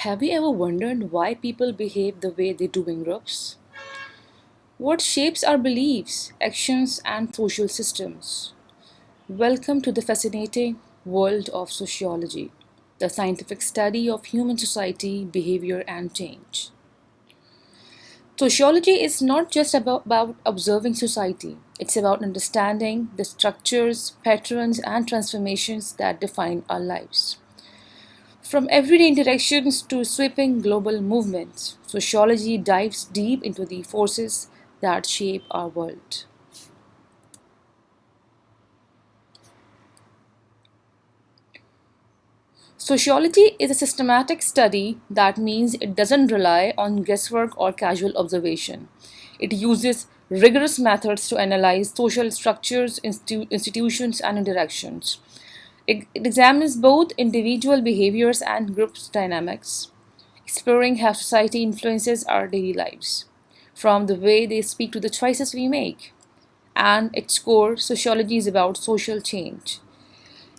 Have you ever wondered why people behave the way they do in groups? What shapes our beliefs, actions, and social systems? Welcome to the fascinating world of sociology, the scientific study of human society, behavior, and change. Sociology is not just about observing society, it's about understanding the structures, patterns, and transformations that define our lives. From everyday interactions to sweeping global movements, sociology dives deep into the forces that shape our world. Sociology is a systematic study that means it doesn't rely on guesswork or casual observation. It uses rigorous methods to analyze social structures, institutions, and interactions. It examines both individual behaviors and group dynamics, exploring how society influences our daily lives, from the way they speak to the choices we make. And its core, sociology is about social change.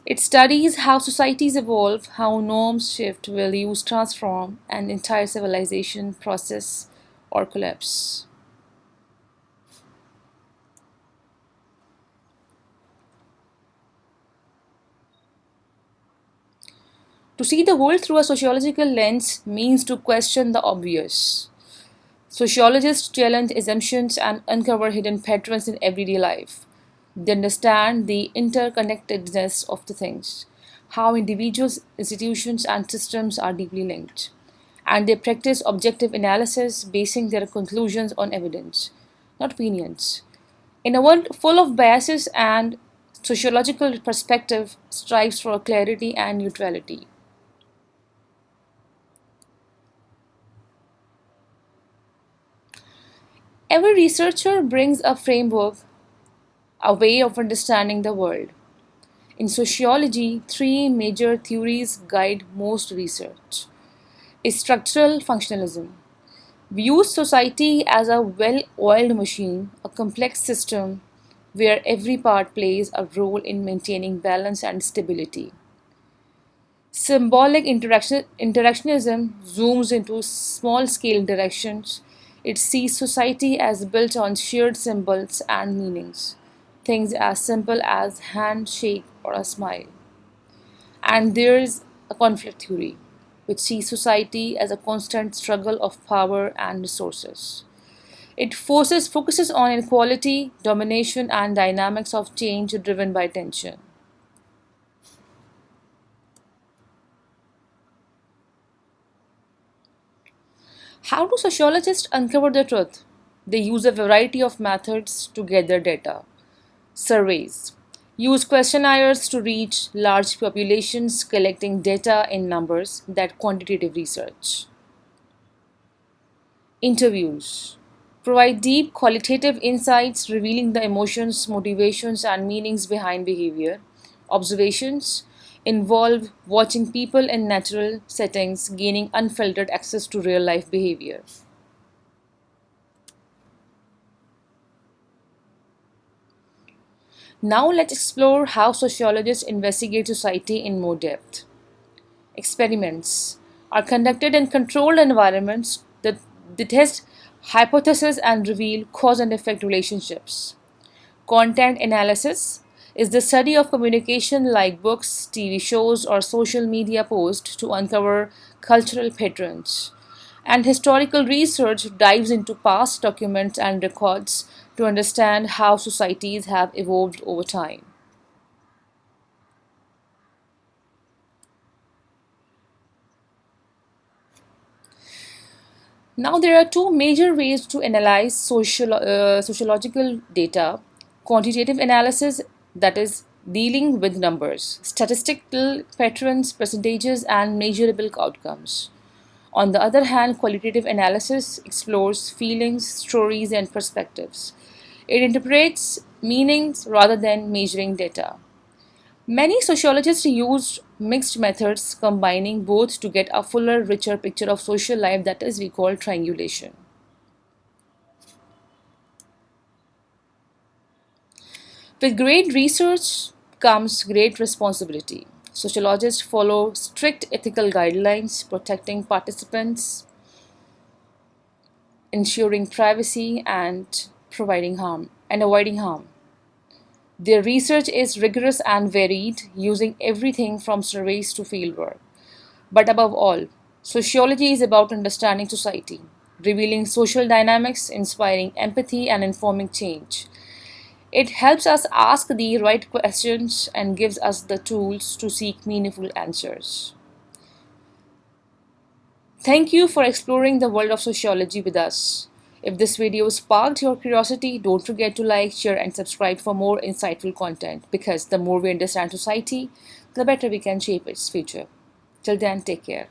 It studies how societies evolve, how norms shift, values transform, and entire civilization process or collapse. To see the world through a sociological lens means to question the obvious. Sociologists challenge assumptions and uncover hidden patterns in everyday life. They understand the interconnectedness of the things, how individuals, institutions, and systems are deeply linked. And they practice objective analysis, basing their conclusions on evidence, not opinions. In a world full of biases and sociological perspective strives for clarity and neutrality. Every researcher brings a framework, a way of understanding the world. In sociology, three major theories guide most research. Structural functionalism views society as a well oiled machine, a complex system where every part plays a role in maintaining balance and stability. Symbolic interactionism zooms into small scale interactions. It sees society as built on shared symbols and meanings, things as simple as handshake or a smile. And there's a conflict theory, which sees society as a constant struggle of power and resources. It focuses on inequality, domination, and dynamics of change driven by tension. How do sociologists uncover the truth? They use a variety of methods to gather data. Surveys use questionnaires to reach large populations, collecting data in numbers that quantitative research. Interviews provide deep qualitative insights revealing the emotions, motivations, and meanings behind behavior. Observations involve watching people in natural settings, gaining unfiltered access to real life behavior. Now let's explore how sociologists investigate society in more depth. Experiments are conducted in controlled environments that they test hypotheses and reveal cause and effect relationships. Content analysis is the study of communication like books, TV shows, or social media posts to uncover cultural patterns. And historical research dives into past documents and records to understand how societies have evolved over time. Now, there are two major ways to analyze sociological data: quantitative analysis, that is, dealing with numbers, statistical patterns, percentages, and measurable outcomes. On the other hand, qualitative analysis explores feelings, stories, and perspectives. It interprets meanings rather than measuring data. Many sociologists used mixed methods combining both to get a fuller, richer picture of social life that is we call triangulation. With great research comes great responsibility. Sociologists follow strict ethical guidelines, protecting participants, ensuring privacy, and providing harm and avoiding harm. Their research is rigorous and varied, using everything from surveys to fieldwork. But above all, sociology is about understanding society, revealing social dynamics, inspiring empathy, and informing change. It helps us ask the right questions and gives us the tools to seek meaningful answers. Thank you for exploring the world of sociology with us. If this video sparked your curiosity, don't forget to like, share, and subscribe for more insightful content because the more we understand society, the better we can shape its future. Till then, take care.